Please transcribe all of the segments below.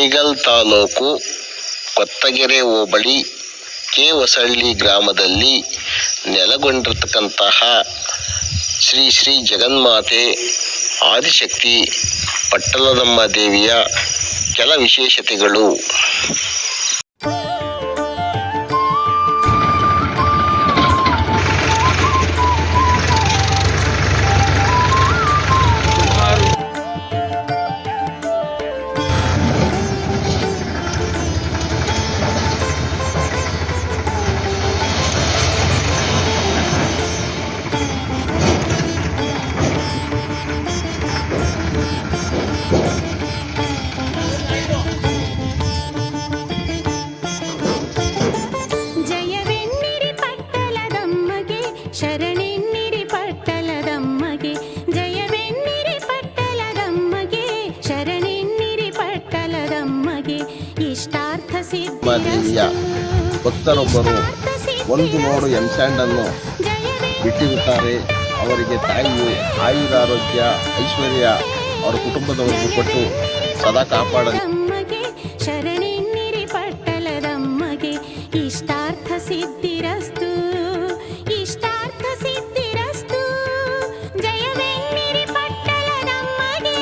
ಕುಣಿಗಲ್ ತಾಲೂಕು ಕೊತ್ತಗೆರೆ ಹೋಬಳಿ K Hosalli ಗ್ರಾಮದಲ್ಲಿ ನೆಲೆಗೊಂಡಿರ್ತಕ್ಕಂತಹ ಶ್ರೀ ಶ್ರೀ ಜಗನ್ಮಾತೆ ಆದಿಶಕ್ತಿ ಪಟ್ಟಲದಮ್ಮ ದೇವಿಯ ಕೆಲ ವಿಶೇಷತೆಗಳು. ಶರಣೆನ್ನಿರಿ ಪಟ್ಟಲದಮ್ಮಗೆ ಜಯವೆನ್ನಿರಿ ಪಟ್ಟಲದಮ್ಮಗೆ ಶರಣೆನ್ನಿರಿ ಪಟ್ಟಲದಮ್ಮಗೆ ಇಷ್ಟಾರ್ಥ ಸಿದ್ಧಿಯ ಭಕ್ತರೊಬ್ಬರು ಒಂದು ನೋಡು ಎಂಸ್ಯಾಂಡನ್ನು ಬಿಟ್ಟಿರುತ್ತಾರೆ. ಅವರಿಗೆ ತಾಯಿಯು ಆಯುರಾರೋಗ್ಯ ಐಶ್ವರ್ಯ ಅವರ ಕುಟುಂಬದವರಿಗೂ ಕೊಟ್ಟು ಸದಾ ಕಾಪಾಡಲು. ಶರಣೆನ್ನಿರಿ ಪಟ್ಟಲದಮ್ಮಗೆ ಇಷ್ಟಾರ್ಥ ಸಿದ್ಧಿರಸ್ತು ಸಿದ್ಧಿರಸ್ತು ಜಯವೆನ್ನಿರಿ ಪಟ್ಟಲದಮ್ಮಗೆ.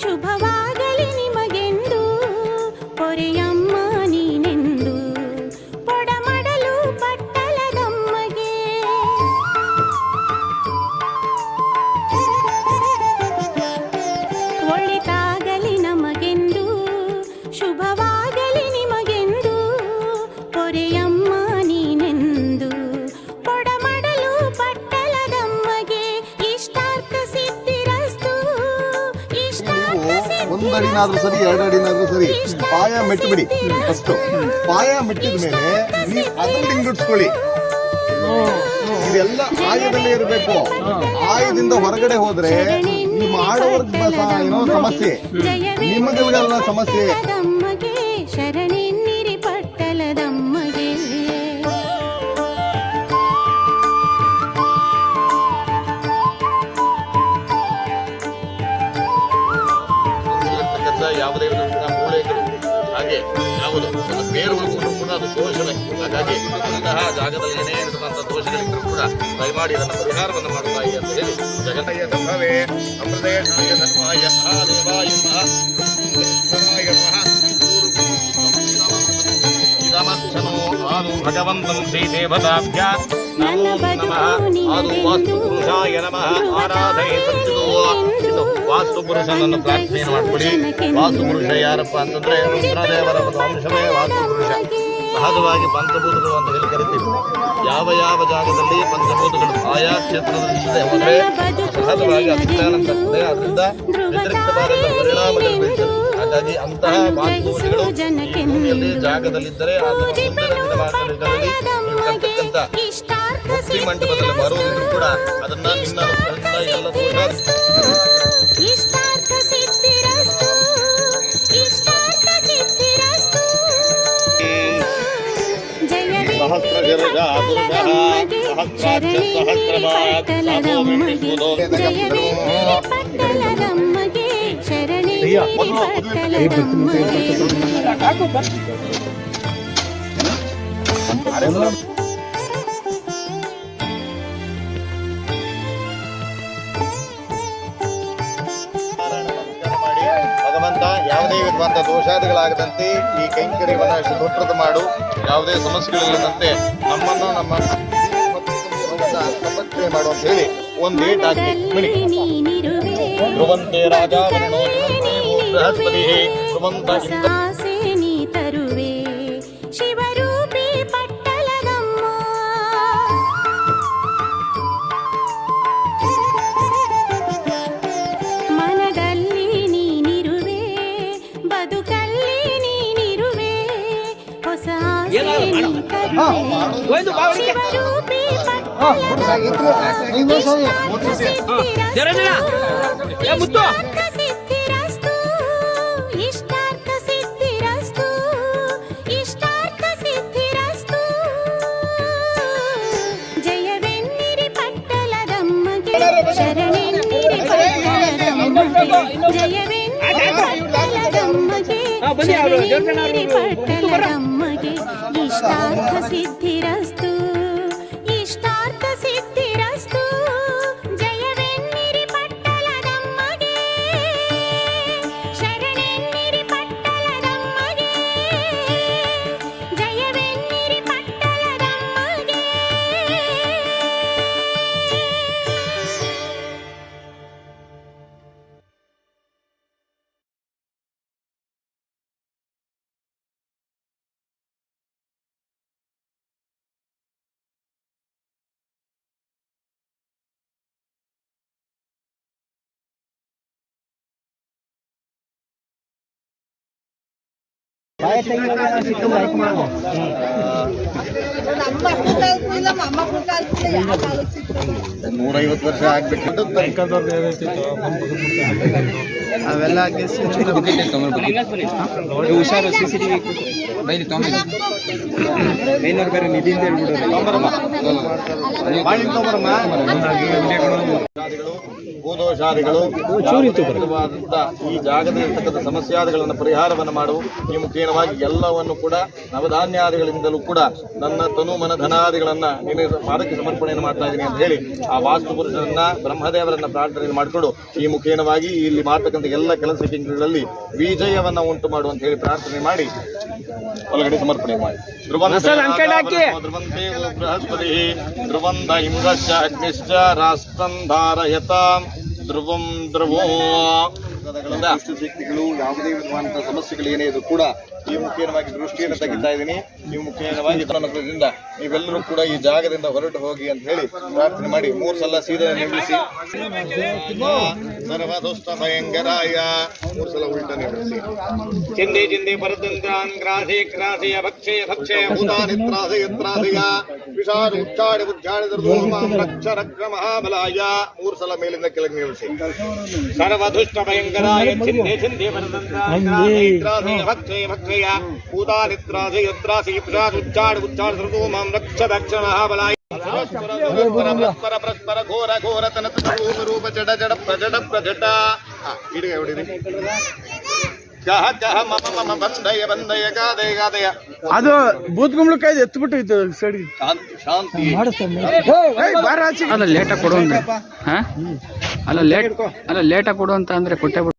ಶುಭವಾಗಲಿ ನಿಮಗೆಂದು ಪೊರೆಯಮ್ಮ ನೀನೆಂದು ಪೊಡಮಡಲು ಪಟ್ಟಲದಮ್ಮಗೆ. ಒಳಿತಾಗಲಿ ನಮಗೆಂದು ಶುಭವಾಗಲಿ ನಿಮಗೆಂದು ಪೊರೆಯಮ್ಮ ನೀನೆಂದು ಪೊಡಮಡಲು ಪಟ್ಟಲದಮ್ಮಗೆ ಇಷ್ಟಾರ್ಥ ಸಿದ್ಧಿರಸ್ತು. ಒಂದಡಿನಾದ್ರೂ ಸರಿ, ಎರಡಡಿನಾದ್ರೂ ಸರಿ, ಪಾಯ ಮೆಟ್ಟಬಿಡಿ. ಫಸ್ಟ್ ಪಾಯ ಮೆಟ್ಟಿದ ಮೇಲೆ ನೀವು ಅದನ್ನ ಹಿಂಗಿಡ್ಸ್ಕೊಳ್ಳಿ. ಇದೆಲ್ಲ ಆಯದಲ್ಲೇ ಇರಬೇಕು. ಆಯದಿಂದ ಹೊರಗಡೆ ಹೋದ್ರೆ ನೀವು ಮಾಡೋರ್ಗೆ ಏನೋ ಸಮಸ್ಯೆ, ನಿಮಗೆಲ್ಲ ಸಮಸ್ಯೆ. ಶರಣೆನ್ನಿರಿ ಪಟ್ಟಲದಮ್ಮಗೆ. ಯಾವುದೇ ಮೂಳೆಗಳು ಹಾಗೆ ಯಾವುದು ಬೇರುಗಳು ಕೂಡ ಅದು ದೋಷವೇ. ಹಾಗಾಗಿ ಅಂತಹ ಜಾಗದಲ್ಲಿ ಏನೇ ಇರತಕ್ಕಂಥ ದೋಷಗಳಿದ್ದರೂ ಕೂಡ ದಯಮಾಡಿ ಅದನ್ನು ಪರಿಹಾರವನ್ನು ಮಾಡುತ್ತಾಯಿ ಅಂತ ಹೇಳಿ ಜಗತ್ತಯ್ಯ ಧರ್ಮವೇ ಅಮೃತೇಶಾಯ ಧರ್ಮಾಯ ದೇವಾಯ ಇದಮರ್ಚನೋ ಆದು ಭಗವಂತಂ ಶ್ರೀದೇವತಾಭ್ಯ ನಮೋ ನಮಃ. ಆದು ವಾಸ್ತು ಪುರುಷಾಯ ನಮಃ. ಆರಾಧನೆ ಸತ್ಯದೋ ಇದು ವಾಸ್ತು ಪುರುಷನನ್ನು ಪ್ರಾರ್ಥನೆಯನ್ನು ಮಾಡಿಕೊಡಿ. ವಾಸ್ತು ಪುರುಷ ಯಾರಪ್ಪ ಅಂತಂದ್ರೆ ರುದ್ರದೇವರ ಒಂದು ಅಂಶವೇ ವಾಸ್ತು ಪುರುಷ. ಸಹಜವಾಗಿ ಪಂಚಭೂತಗಳು ಅಂತ ಹೇಳಿ ಕರಿತೀವಿ. ಯಾವ ಯಾವ ಜಾಗದಲ್ಲಿ ಪಂಚಭೂತಗಳು ಆಯಾ ಕ್ಷೇತ್ರದಲ್ಲಿ ಹೋದರೆ ಸಹಜವಾಗಿ ಅಜ್ಞಾನ ಬರ್ತದೆ. ಅದರಿಂದ ವ್ಯತಿರಿಕ್ತವಾದ ಪರಿಣಾಮಗಳು ಬೀಳ್ತದೆ. ಹಾಗಾಗಿ ಅಂತಹ ವಾಸ್ತುಗಳು ಭೂಮಿಯಲ್ಲಿ ಜಾಗದಲ್ಲಿದ್ದರೆ ಅದು ಇರ್ತಕ್ಕಂಥ ಭಕ್ತಿ ಮಂಟಪದಲ್ಲಿ ಬರುವುದಿದ್ರು ಕೂಡ ಅದನ್ನ ನಿನ್ನ ಎಲ್ಲ ಭಗವಂತ ಯಾವುದೇ ವಿಧವಾದ ದೋಷಾದಿಗಳಾಗದಂತೆ ಈ ಕೈಂಕರ್ಯವನ್ನು ಶುಭಪ್ರದ ಮಾಡು. ಯಾವುದೇ ಸಮಸ್ಯೆಗಳಿಲ್ಲದಂತೆ ನಮ್ಮನ್ನು ನಮ್ಮ ಸಂರಕ್ಷಣೆ ಮಾಡು ಅಂತ ಹೇಳಿ ಒಂದು ಏಟ್ ಹಾಕಿ ಧ್ರುವಂತೆ ರಾಜ ಬೃಹಸ್ಪತಿ ಧ್ರುವಂತ ಶಿವರೂಪಿ ಪಟ್ಟಲದಮ್ಮ. ಮನದಲ್ಲಿ ನೀನಿರುವೆ, ಬದುಕಲ್ಲಿ ನೀನಿರುವೆ, ಶಿವರೂಪಿ ಪಟ್ಟಲದಮ್ಮ ಇಷ್ಟಾರ್ಥ ಸಿದ್ಧಿರಸ್ತು ಇಷ್ಟಾರ್ಥ ಸಿದ್ಧಿರಸ್ತು ಜಯವೆನ್ನಿರಿ ಪಟ್ಟಲದಮ್ಮಗೆ ಶರಣೆನ್ನಿರಿ ಪಟ್ಟಲದಮ್ಮಗೆ ಜಯವೆನ್ನಿರಿ ಪಟ್ಟಲದಮ್ಮಗೆ ಶರಣೆನ್ನಿರಿ ಪಟ್ಟಲದಮ್ಮಗೆ ಇಷ್ಟಾರ್ಥ ಸಿದ್ಧಿರಸ್ತು ಇಷ್ಟಾರ್ಥ ಸಿದ್ಧಿರಸ್ತು ಜಯವೆನ್ನಿರಿ ಪಟ್ಟಲದಮ್ಮಗೆ ಶರಣೆನ್ನಿರಿ ಪಟ್ಟಲದಮ್ಮಗೆ ಜಯವೆನ್ನಿರಿ ಪಟ್ಟಲದಮ್ಮಗೆ $150 ವರ್ಷ ಆಗ್ಬೇಕು ಅವೆಲ್ಲ ಹುಷಾರು CCTV ಬೈಲಿ ಬೇರೆ ನಿಧಿಯಿಂದ ಭೂದೋಷಾದಿಗಳು ಈ ಜಾಗದಲ್ಲಿರ್ತಕ್ಕಂಥ ಸಮಸ್ಯಾದಿಗಳನ್ನು ಪರಿಹಾರವನ್ನು ಮಾಡು. ಈ ಮುಖೇನವಾಗಿ ಎಲ್ಲವನ್ನು ಕೂಡ ನವಧಾನ್ಯಾದಿಗಳಿಂದಲೂ ಕೂಡ ನನ್ನ ತನು ಮನ ಧನಾದಿಗಳನ್ನ ನಿನ್ನ ಪಾದಕ್ಕೆ ಸಮರ್ಪಣೆಯನ್ನು ಮಾಡ್ತಾ ಇದ್ದೀನಿ ಅಂತ ಹೇಳಿ ಆ ವಾಸ್ತು ಪುರುಷರನ್ನ ಬ್ರಹ್ಮದೇವರನ್ನ ಪ್ರಾರ್ಥನೆ ಮಾಡಿಕೊಂಡು ಈ ಮುಖೇನವಾಗಿ ಇಲ್ಲಿ ಮಾಡ್ತಕ್ಕಂಥ ಎಲ್ಲ ಕೆಲಸ ಕೆಲಸಗಳಲ್ಲಿ ವಿಜಯವನ್ನ ಉಂಟು ಮಾಡು ಅಂತ ಹೇಳಿ ಪ್ರಾರ್ಥನೆ ಮಾಡಿ ಒಳಗಡೆ ಸಮರ್ಪಣೆ ಮಾಡಿ. ಧ್ರುವಂತೆ ಬೃಹಸ್ಪತಿ ಧ್ರುವಂತ ಇಂದ್ರಶ್ಚ ಅಗ್ನಿಶ್ಚ ರಾಷ್ಟ್ರಂ ಧಾರಯತಾಂ ಧ್ರುವಂ ಧ್ರುವೋ ಶಕ್ತಿಗಳು ಯಾವುದೇ ವಿಧವಾದಂತಹ ಸಮಸ್ಯೆಗಳೇನೇ ಇದು ಕೂಡ ಈ ಮುಖೇನವಾಗಿ ದೃಷ್ಟಿಯನ್ನು ತೆಗಿತಾ ಇದ್ದೀನಿ. ಈ ಮುಖೇನವಾಗಿ ತನ್ನದಿಂದ ನೀವೆಲ್ಲರೂ ಕೂಡ ಈ ಜಾಗದಿಂದ ಹೊರಟು ಹೋಗಿ ಅಂತ ಹೇಳಿ ಪ್ರಾರ್ಥನೆ ಮಾಡಿ 3 ಸಲ ಸೀದಾ ನಿಲ್ಲಿಸಿ ಸರ್ವದುಷ್ಟ ಭಯಂಕರಾಯ 3 ಸಲ ಉಲ್ಟ ನಿಲ್ಲಿಸಿ. ಚಿಂದಿ ಚಿಂದಿ ಪರತಂತ್ರಾನ್ ಗ್ರಾಸೆ ಗ್ರಾಸೆಯ ಭಕ್ಷಯ ಭಕ್ಷಯ ಭೂತಾನಿತ್ರಾಸಯ ತ್ರಾಸಯ ವಿಷಾದ ಉಚ್ಚಾಡಿ ಉಚ್ಚಾಡಿ ರಕ್ಷ ರಕ್ಷ ಮಹಾಬಲಾಯ 3 ಸಲ ಮೇಲಿಂದ ಕೆಳಗೆ ನಿಲ್ಲಿಸಿ. ಸರ್ವದುಷ್ಟ ಭಯಂಕರಾಯ ಚಿಂದಿ ಚಿಂದಿ ಪರತಂತ್ರಾನ್ ಗ್ರಾಸೆ ಭಕ್ಷಯ ಭಕ್ಷಯ ಭೂತಾನಿತ್ರಾಸಯ ತ್ರಾಸಯ ವಿಷಾದ ಉಚ್ಚಾಡಿ ಉಚ್ಚಾಡಿ ಮಾಂ ರಕ್ಷ ರಕ್ಷ ಮಹಾಬಲಾಯ ಪರಸ್ಪರ ಪರಸ್ಪರ ಘೋರ ಘೋರ ತನ ರೂಪ ಜಡ ಜಡ ಪ್ರಜಡ ಪ್ರಜಟ ಇಡಿಗೆ ಹೊಡಿರಿ. ಕಹ ಕಹ ಮಮ ಮಮ ಬಂದಯ ಬಂದಯ ಗಾದಯ ಗಾದಯ ಅದು ಬೂತ್ ಕುಂಬಳಕಾಯಿ ಎತ್ಬಿಟ್ಟು ಇತ್ತು ಸೈಡ್ ಶಾಂತಿ ಅಲ್ಲ ಲೇಟಾಗಿ ಕೊಡು ಅಂದ್ರೆ ಅಲ್ಲ ಲೇಟಾಗಿ ಕೊಡು ಅಂತ ಅಂದ್ರೆ ಕೊಟ್ಟೆ ಬಿಡು.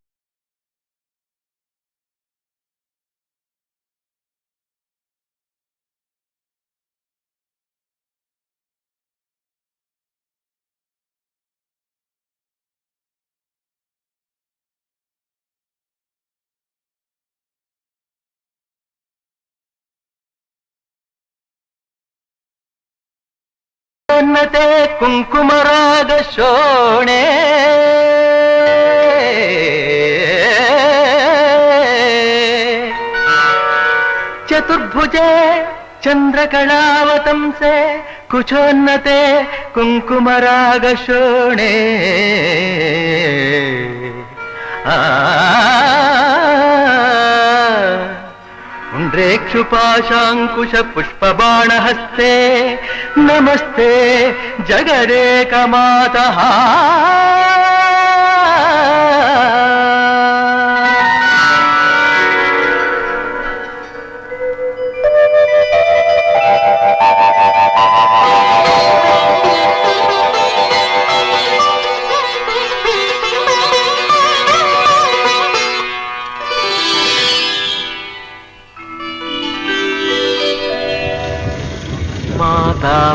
ಅನ್ನತೆ ಕುಂಕುಮರಾಗ ಶೋಣೆ ಚತುರ್ಭುಜೆ ಚಂದ್ರಕಳಾವತಂಸೆ ಕುಚೋನ್ನತೆ ಕುಂಕುಮರಾಗ ಶೋಣೆ ಕ್ಷುಪಾಶಾಂಕುಶ ಪುಷ್ಪಬಾಣಹಸ್ತೆ ನಮಸ್ತೆ ಜಗದೇಕ ಮಾತಃ.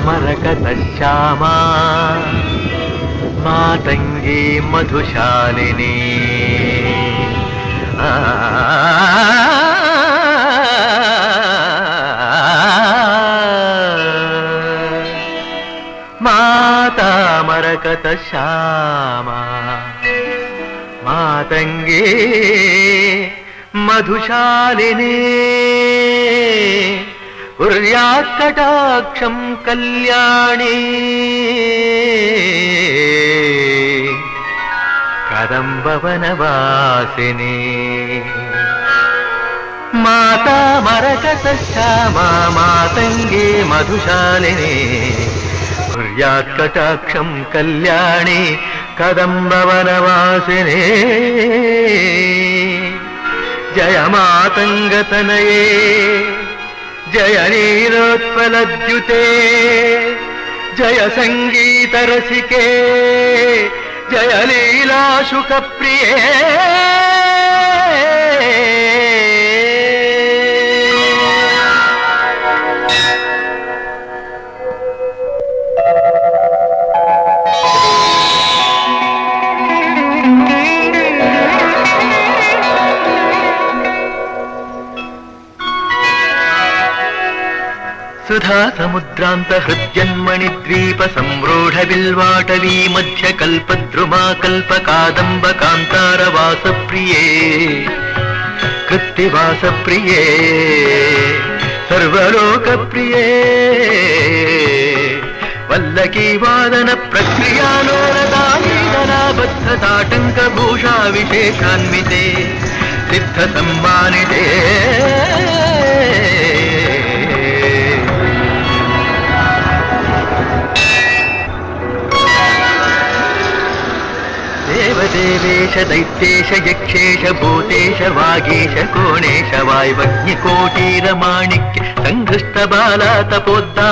ಮರಕತ ಶ್ಯಾಮ ಮಾತಂಗಿ ಮಧುಶಾಲಿನಿ ಮಾತಾ ಮರಕತ ಶ್ಯಾಮ ಮಾತಂಗಿ ಮಧುಶಾಲಿನಿ कुर्यात् कटाक्षं कल्याणी कदम्बवनवासिनी माता मरकतश्यामा मातङ्गी मधुशालिनी कुर्यात् कटाक्षं कल्याणी कदम्बवनवासिनी जय मातङ्गतनये जय नीलोत्पलद्युते जय सङ्गीतरसिके जय लीलाशुकप्रिये सुधा समुद्रांत हृद्यन्मणि द्वीप संरूढ़ बिल्वाटवी मध्य कल्पद्रुमा कल्प कादंब कांतार वास प्रिये कृत्तिवास प्रिये सर्वलोक प्रिये वल्लकी वादन प्रक्रिया लोलदानीदनाबद्ध ताटंक भूषा विशेषान्विते सिद्ध सम्मानिते देवदेवेश दैत्येश यक्षेश भूतेश वागीश कोणेश वायवज्ञकोटीरमाणिक्य संघृष्ट बाला तपोद्दा